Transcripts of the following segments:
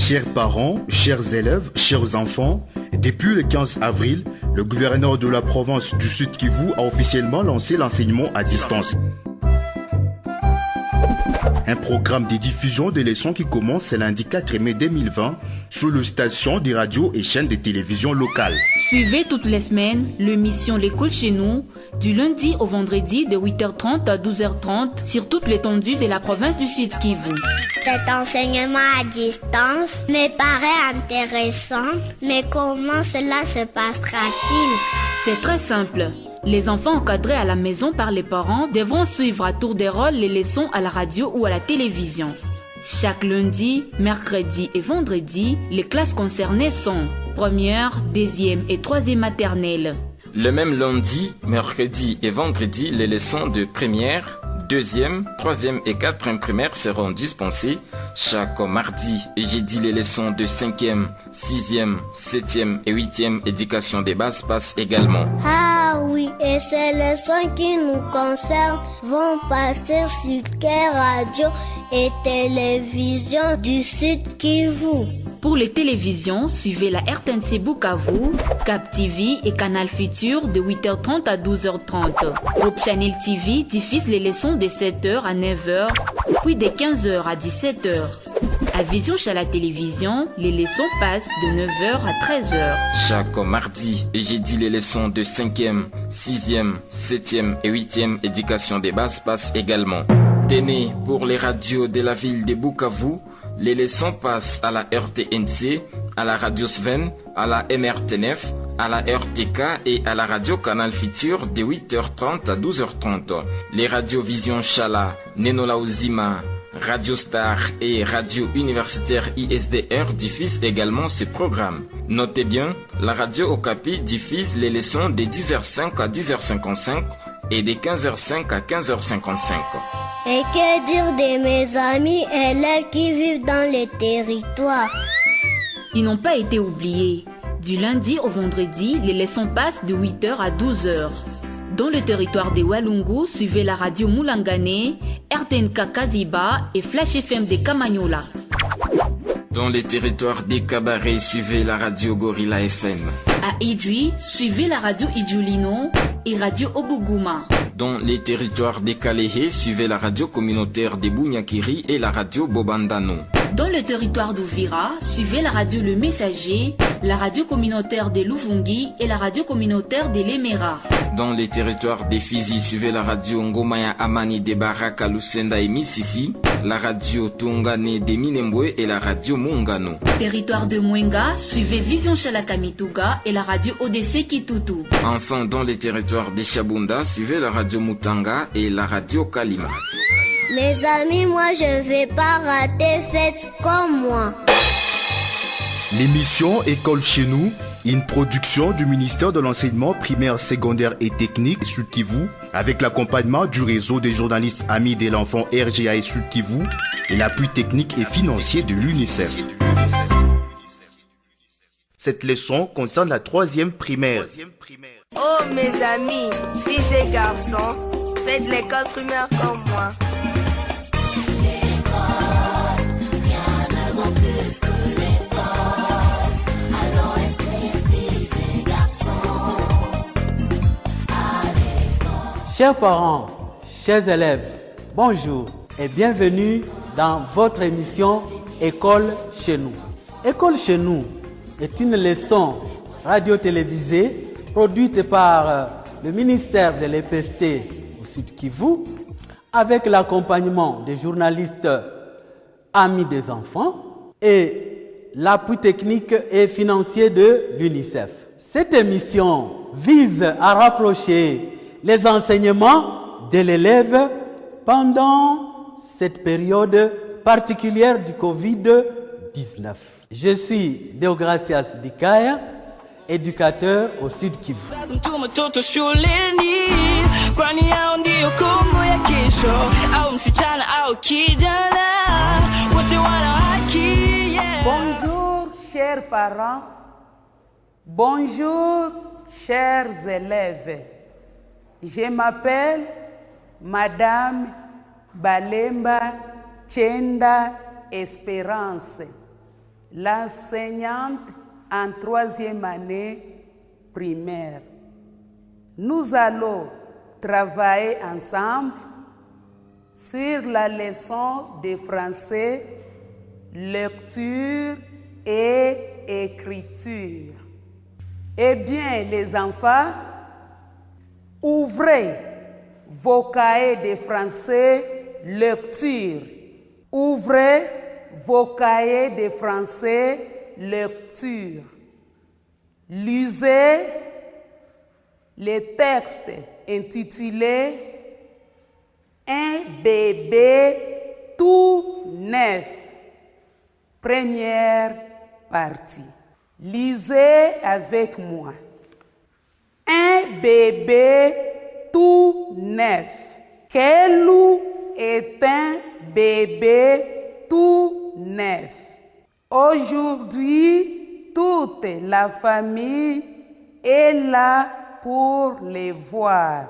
Chers parents, chers élèves, chers enfants, depuis le 15 avril, le gouverneur de la province du Sud Kivu a officiellement lancé l'enseignement à distance. Un programme de diffusion des leçons qui commence lundi 4 mai 2020 sur les stations de radio et chaînes de télévision locales. Suivez toutes les semaines l'émission L'école chez nous, du lundi au vendredi de 8h30 à 12h30 sur toute l'étendue de la province du Sud Kivu. Cet enseignement à distance me paraît intéressant, mais comment cela se passera-t-il? C'est très simple. Les enfants encadrés à la maison par les parents devront suivre à tour de rôle les leçons à la radio ou à la télévision. Chaque lundi, mercredi et vendredi, les classes concernées sont première, deuxième et troisième maternelle. Le même lundi, mercredi et vendredi, les leçons de première, deuxième, troisième et quatrième primaire seront dispensées. Chaque mardi et jeudi, les leçons de 5e, 6e, 7e et 8e éducation des bases passent également. Ah oui, et ces leçons qui nous concernent vont passer sur quelle radio et télévision du Sud Kivu? Pour les télévisions, suivez la RTNC Bukavu, Cap TV et Canal Futur de 8h30 à 12h30. Hope Channel TV diffuse les leçons de 7h à 9h, puis de 15h à 17h. À Vision chez la télévision, les leçons passent de 9h à 13h. Chaque mardi et jeudi, les leçons de 5e, 6e, 7e et 8e éducation des bases passent également. Tenez, pour les radios de la ville de Bukavu, les leçons passent à la RTNC, à la Radio Sven, à la MRTNF, à la RTK et à la Radio Canal Futur de 8h30 à 12h30. Les radios Vision Chala, Nenola Ozima, Radio Star et Radio Universitaire ISDR diffusent également ces programmes. Notez bien, la radio Okapi diffuse les leçons de 10h05 à 10h55 et de 15h05 à 15h55. Et que dire de mes amis élèves qui vivent dans les territoires? Ils n'ont pas été oubliés. Du lundi au vendredi, les leçons passent de 8h à 12h. Dans le territoire de Walungu, suivez la radio Moulangane, RTNK Kaziba et Flash FM de Kamanyola. Dans les territoires des Cabarets, suivez la radio Gorilla FM. À Idjui, suivez la radio Idjulino et radio Obuguma. Dans les territoires des Kalehe, suivez la radio communautaire des Bunyakiri et la radio Bobandano. Dans le territoire d'Ouvira, suivez la radio Le Messager, la radio communautaire de Luvungi et la radio communautaire de Lemera. Dans les territoires des Fizi, suivez la radio Ngomaya Amani de Baraka, Lucenda et Misisi, la radio Tungane de Minembwe et la radio Mungano. Territoire de Mwenga, suivez Vision Chalakamituga et la radio ODC Kitutu. Enfin, dans les territoires des Chabunda, suivez la radio Mutanga et la radio Kalima. Mes amis, moi je vais pas rater, faites comme moi. L'émission École chez nous, une production du ministère de l'enseignement primaire, secondaire et technique Sud Kivu, avec l'accompagnement du réseau des journalistes amis de l'enfant RGA et Sud Kivu et l'appui technique et financier de l'UNICEF. Cette leçon concerne la 3e primaire. Oh mes amis, filles et garçons, faites l'école primaire comme moi. Chers parents, chers élèves, bonjour et bienvenue dans votre émission École chez nous. École chez nous est une leçon radio-télévisée produite par le ministère de l'EPST au Sud Kivu avec l'accompagnement des journalistes amis des enfants et l'appui technique et financier de l'UNICEF. Cette émission vise à rapprocher les enseignements de l'élève pendant cette période particulière du Covid-19. Je suis Deogracias Bikaya, éducateur au Sud Kivu. Bonjour chers parents, bonjour chers élèves. Je m'appelle Madame Balemba Chenda Espérance. l'enseignante en 3e année primaire. Nous allons travailler ensemble sur la leçon de français, lecture et écriture. Eh bien, les enfants, ouvrez vos cahiers de français, lecture. Ouvrez vos cahiers de français, lecture. Lisez les textes intitulés Un bébé tout neuf. Première partie. Lisez avec moi. Un bébé tout neuf. Quel loup est un bébé tout neuf? Aujourd'hui, toute la famille est là pour les voir.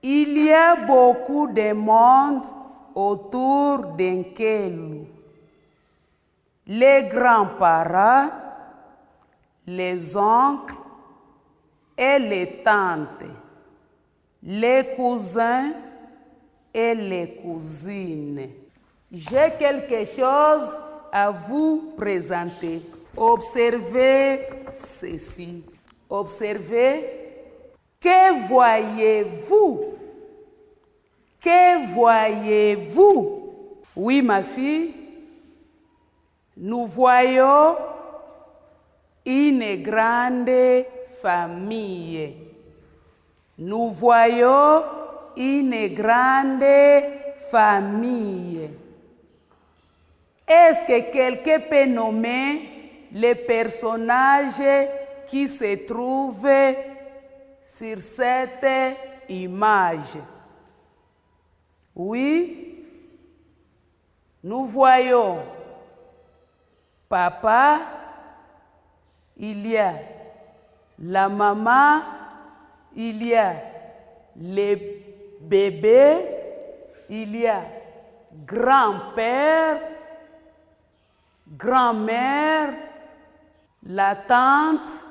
Il y a beaucoup de monde autour d'un loup. Les grands-parents, les oncles et les tantes, les cousins et les cousines. J'ai quelque chose à vous présenter. Observez ceci. Observez. Que voyez-vous? Que voyez-vous? Oui, ma fille, nous voyons une grande famille. Nous voyons une grande famille. Est-ce que quelqu'un peut nommer les personnages qui se trouvent sur cette image? Oui, nous voyons papa, il y a la maman, il y a les bébés, il y a grand-père, grand-mère, la tante,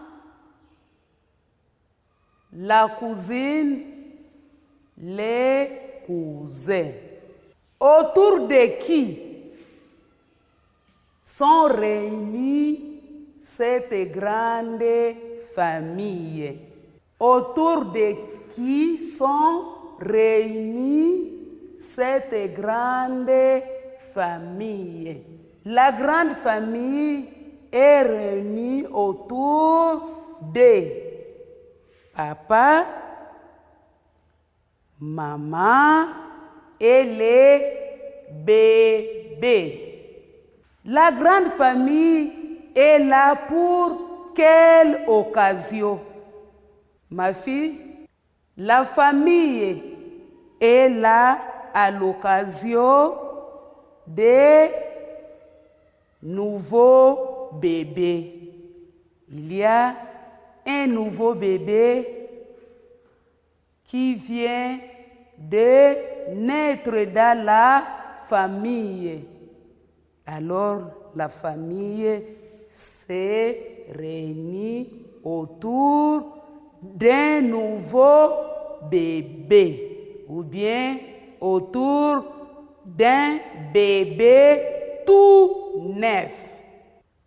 la cousine, les cousins. Autour de qui sont réunis cette grande famille? Autour de qui sont réunis cette grande famille? La grande famille est réunie autour de papa, maman et les bébés. La grande famille est là pour quelle occasion? Ma fille, la famille est là à l'occasion des nouveaux bébés. Il y a un nouveau bébé qui vient de naître dans la famille. Alors la famille s'est réunie autour d'un nouveau bébé ou bien autour d'un bébé tout neuf.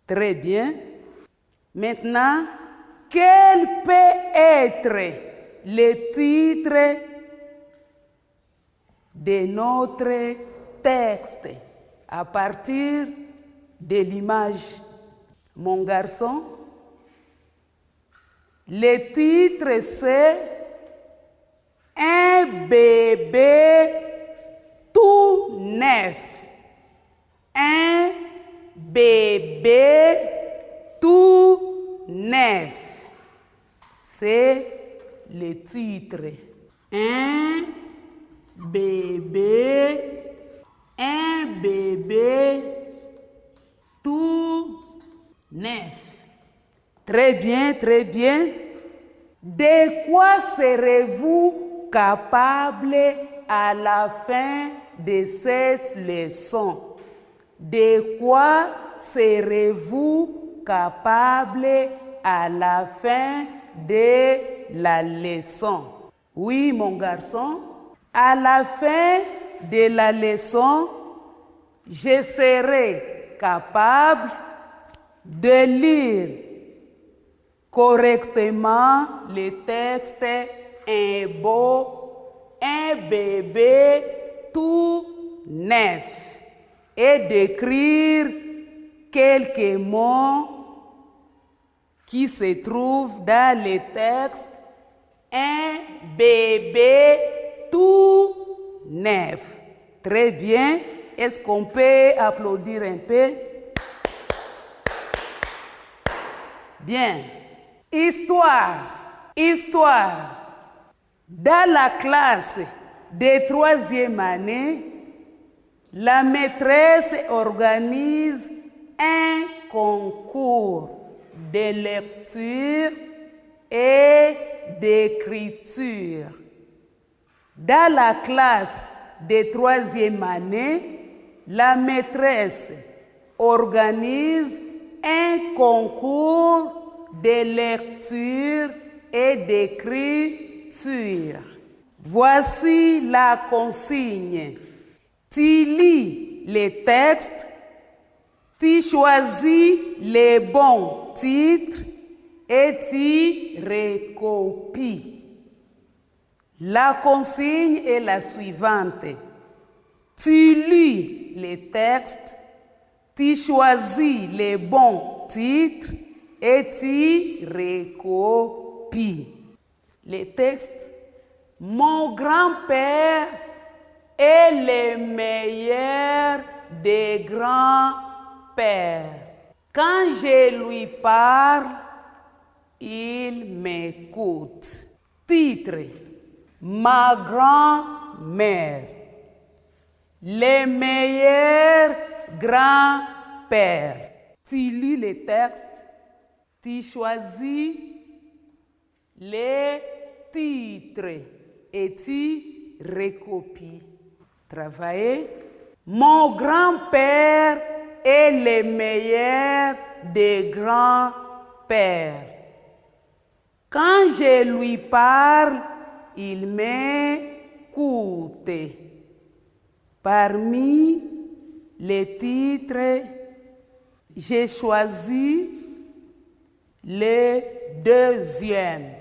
Très bien. Maintenant, quel peut être le titre de notre texte à partir de l'image? Mon garçon, le titre c'est Un bébé tout neuf. Un bébé tout neuf. C'est le titre. Un bébé tout neuf. Très bien, très bien. De quoi serez-vous capable à la fin de cette leçon? De quoi serez-vous capable à la fin de la leçon? Oui, mon garçon, à la fin de la leçon, je serai capable de lire correctement les textes un bébé tout neuf et d'écrire quelques mots qui se trouvent dans les textes un bébé tout neuf. Très bien. Est-ce qu'on peut applaudir un peu? Bien. Histoire. Dans la classe de 3e année, la maîtresse organise un concours de lecture et d'écriture. Dans la classe de 3e année, la maîtresse organise un concours de lecture et d'écriture. Voici la consigne. Tu lis les textes, tu choisis les bons titres et tu recopies. La consigne est la suivante. Tu lis les textes, tu choisis les bons titres et tu recopies. Les textes. Mon grand-père est le meilleur des grands-pères. Quand je lui parle, il m'écoute. Titre. Ma grand-mère. Les meilleurs grands-pères. Tu lis les textes, tu choisis les titres et tu recopies. Travailler. Mon grand-père est le meilleur des grands-pères. Quand je lui parle, il m'écoute. Parmi les titres, j'ai choisi le deuxième.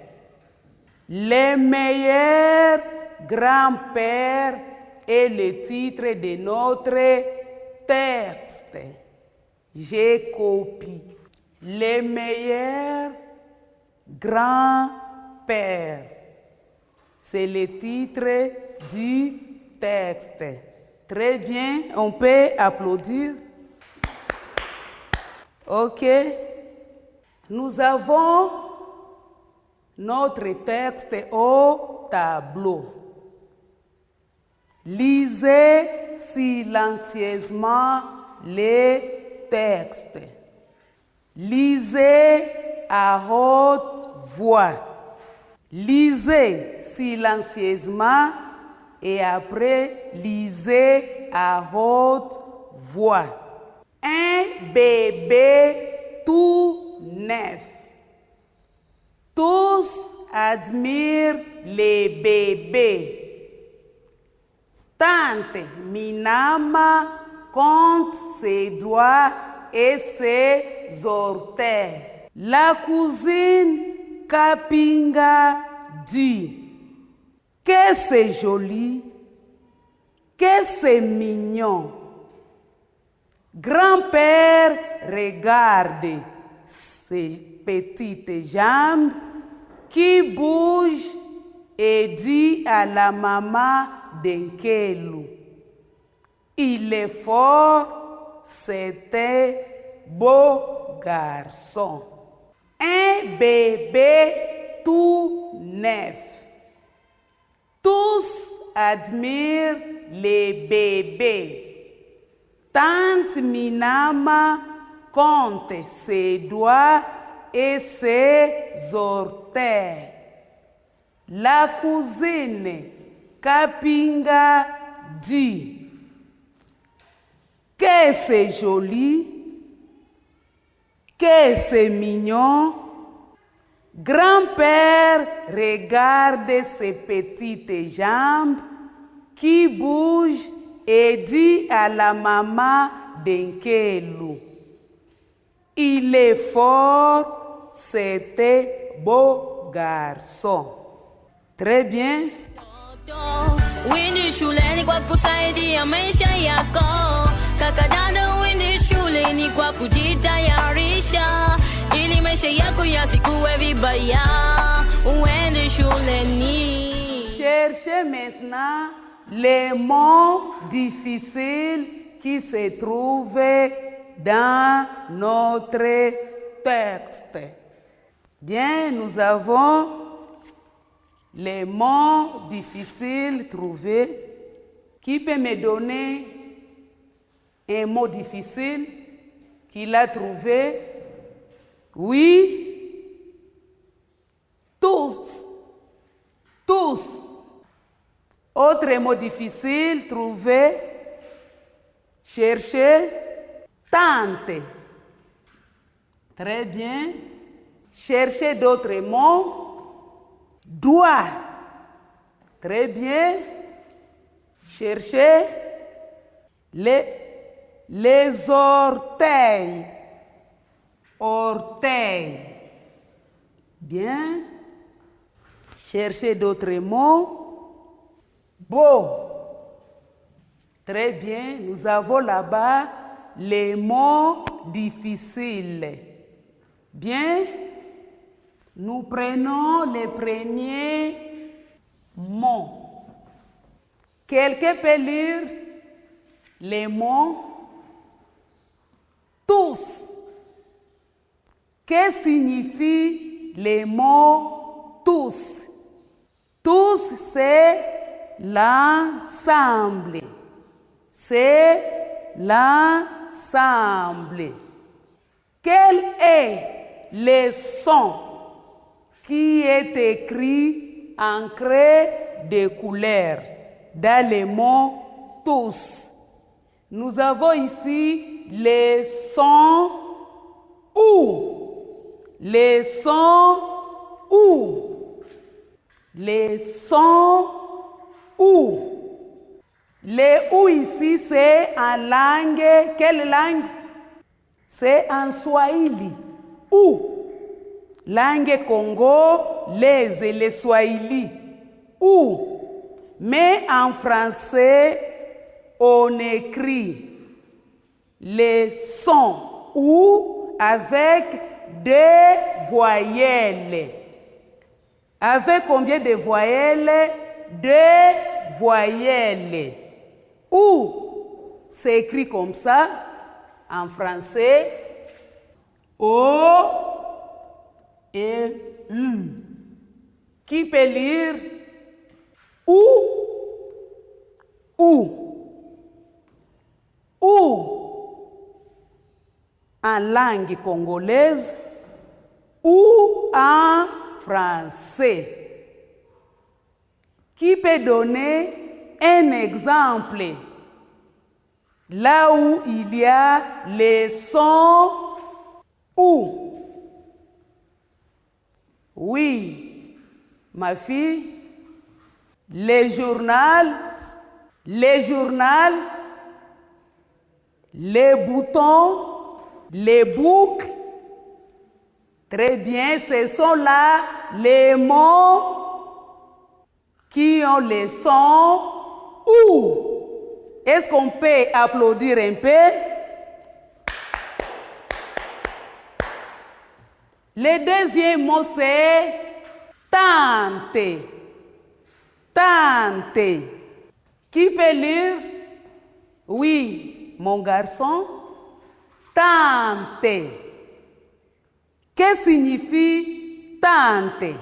Les meilleurs grands-pères est le titre de notre texte. J'ai copié. Les meilleurs grands-pères. C'est le titre du texte. Très bien, on peut applaudir. Ok. Nous avons notre texte au tableau. Lisez silencieusement les textes. Lisez à haute voix. Lisez silencieusement et après lisez à haute voix. Un bébé tout neuf. Tous admirent les bébés. Tante Minama compte ses doigts et ses orteils. La cousine Kapinga dit que c'est joli, que c'est mignon. Grand-père regarde ses petites jambes qui bougent et dit à la maman d'Nkelu, il est fort, c'était beau garçon. Un bébé tout neuf. Tous admirent les bébés. Tante Minama compte ses doigts et ses orteils. La cousine Kapinga dit que c'est joli, Que c'est mignon. Grand-père regarde ses petites jambes qui bougent et dit à la maman d'Nkelu: il est fort, c'était beau garçon. Très bien. Winnie shuleni kwa kusaidia maisha yako. Kaka dada, winnie shuleni kwa kujitayarisha ili maisha yako yasikuwe vibaya. Uende shuleni. Cherchez maintenant les mots difficiles qui se trouvent dans notre texte. Bien, nous avons les mots difficiles trouvés. Qui peut me donner un mot difficile qu'il a trouvé? Oui. Tous. Tous. Autre mot difficile trouvé. Cherchez. Tante. Très bien. Cherchez d'autres mots. Doigt. Très bien. Cherchez les orteils. Orteils. Bien. Cherchez d'autres mots. Beau. Très bien. Nous avons là-bas les mots difficiles. Bien. Nous prenons les premiers mots. Quelqu'un peut lire les mots tous. Que signifie les mots tous? Tous, c'est l'ensemble. C'est l'ensemble. Quel est le son qui est écrit en craie de couleur dans les mots tous? Nous avons ici les sons ou. Les sons ou. Les sons ou. Les ou ici, c'est en langue. Quelle langue? C'est en Swahili. Ou. Langue congolaise, les Swahili. Ou. Mais en français, on écrit les sons ou avec deux voyelles. Avec combien de voyelles? Deux voyelles. Ou, c'est écrit comme ça en français. O et U. Qui peut lire? Ou. En langue congolaise ou en français. Qui peut donner un exemple là où il y a les sons ou? Oui, ma fille, les journaux, les boutons, les boucles. Très bien, ce sont là les mots qui ont les sons ou. Est-ce qu'on peut applaudir un peu? Le deuxième mot, c'est tante. Tante. Qui peut lire? Oui, mon garçon. Tante. Que signifie tante?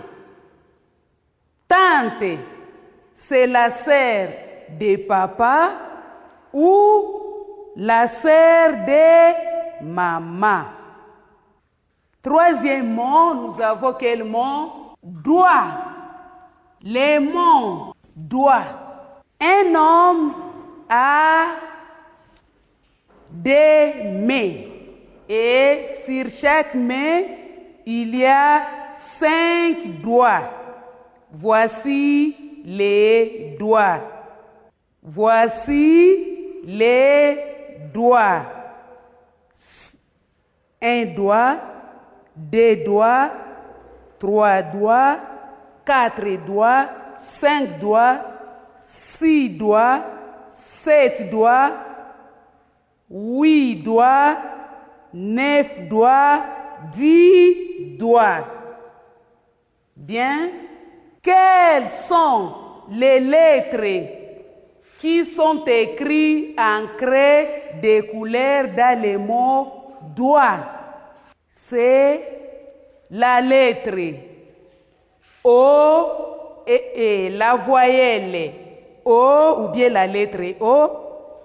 Tante, c'est la sœur de papa ou la sœur de maman. Troisième mot, nous avons quel mot? Doigt. Les mots doigt. Un homme a des mains Et sur chaque main, il y a 5 doigts. Voici les doigts. Voici les doigts. 1 doigt, 2 doigts, 3 doigts, 4 doigts, 5 doigts, 6 doigts, 7 doigts, 8 doigts, 9 doigts, 10 doigts. Bien. Quelles sont les lettres qui sont écrites en craie de couleur dans le mot doigt? C'est la lettre O et la voyelle O ou bien la lettre O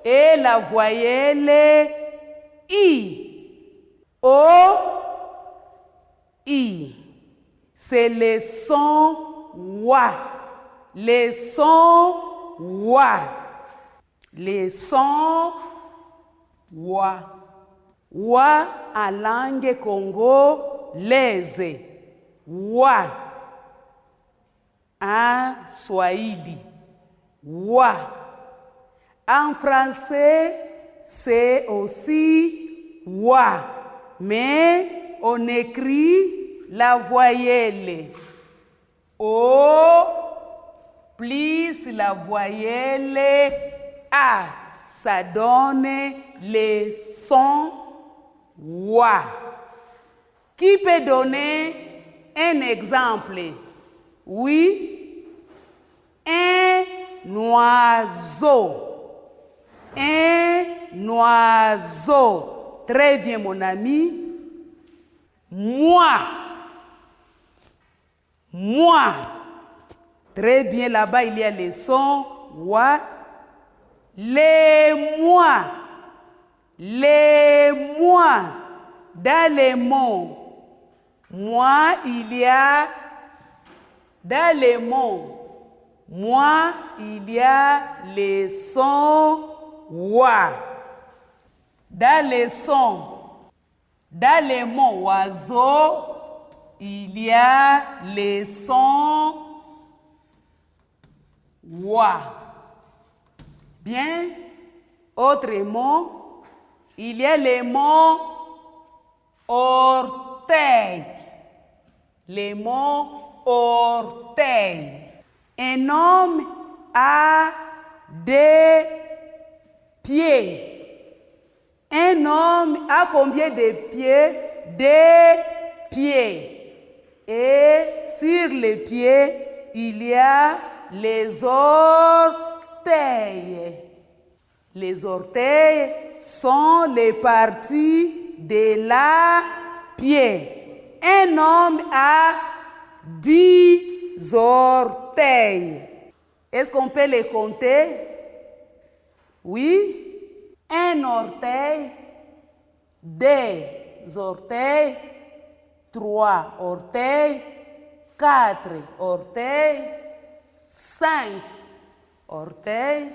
et la voyelle I. O, I. C'est le son wa. Le son wa. Le son wa. Wa en langue congolaise. Wa en swahili. Wa. En français, c'est aussi wa. Mais on écrit la voyelle O plus la voyelle A. Ça donne le son wa. Qui peut donner un exemple? Oui. Un oiseau. Un oiseau. Très bien, mon ami. Moi. Moi. Très bien, là-bas, il y a le son wa. Les mois. Les mois. Dans les mots. Moi, il y a. Dans les mots. Moi, il y a les sons wa. Dans les sons. Dans les mots oiseau, il y a les sons wa. Bien. Autre mot, il y a les mots orteil. Les mots orteil. Un homme a des pieds. Un homme a combien de pieds? Des pieds. Et sur les pieds, il y a les orteils. Les orteils sont les parties de la pied. Un homme a 10 orteils. Est-ce qu'on peut les compter? Oui. Un orteil, 2 orteils, 3 orteils, 4 orteils, 5 orteils,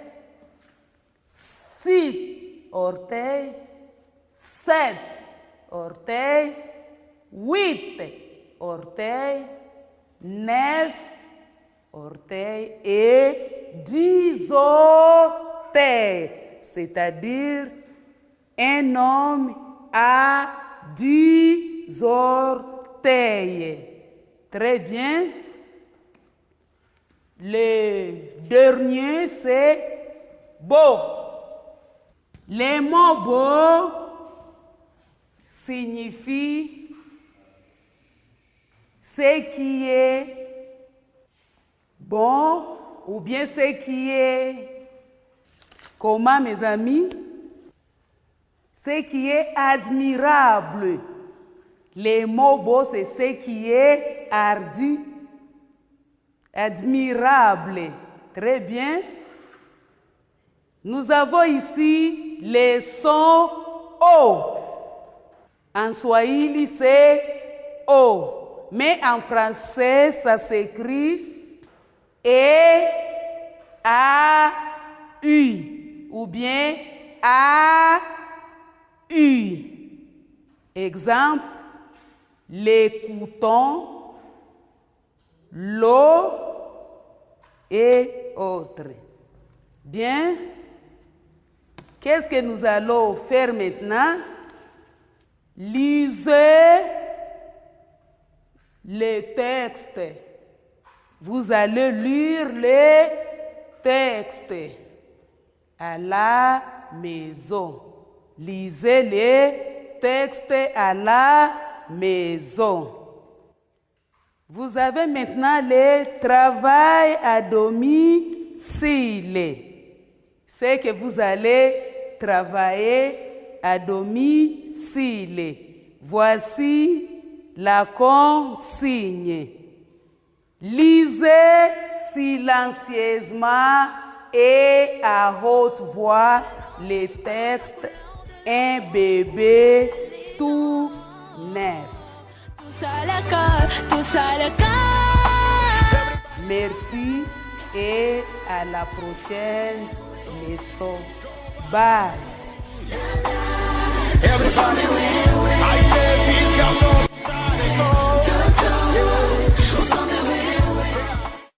6 orteils, 7 orteils, 8 orteils, 9 orteils et 10 orteils. C'est-à-dire, un homme a 10 orteils. Très bien. Le dernier, c'est beau. Le mot beau signifie ce qui est bon ou bien ce qui est. Comment, mes amis? Ce qui est admirable. Les mots beaux, c'est ce qui est ardu. Admirable. Très bien. Nous avons ici les sons O. En swahili, c'est O. Mais en français, ça s'écrit E, A, U. Ou bien A, U. Exemple, l'écoutons, l'eau et autres. Bien, qu'est-ce que nous allons faire maintenant? Lisez les textes. Vous allez lire les textes à la maison. Lisez les textes à la maison. Vous avez maintenant le travail à domicile. C'est que vous allez travailler à domicile. Voici la consigne. Lisez silencieusement et à haute voix les textes. Un bébé tout neuf. Merci et à la prochaine leçon. Bye.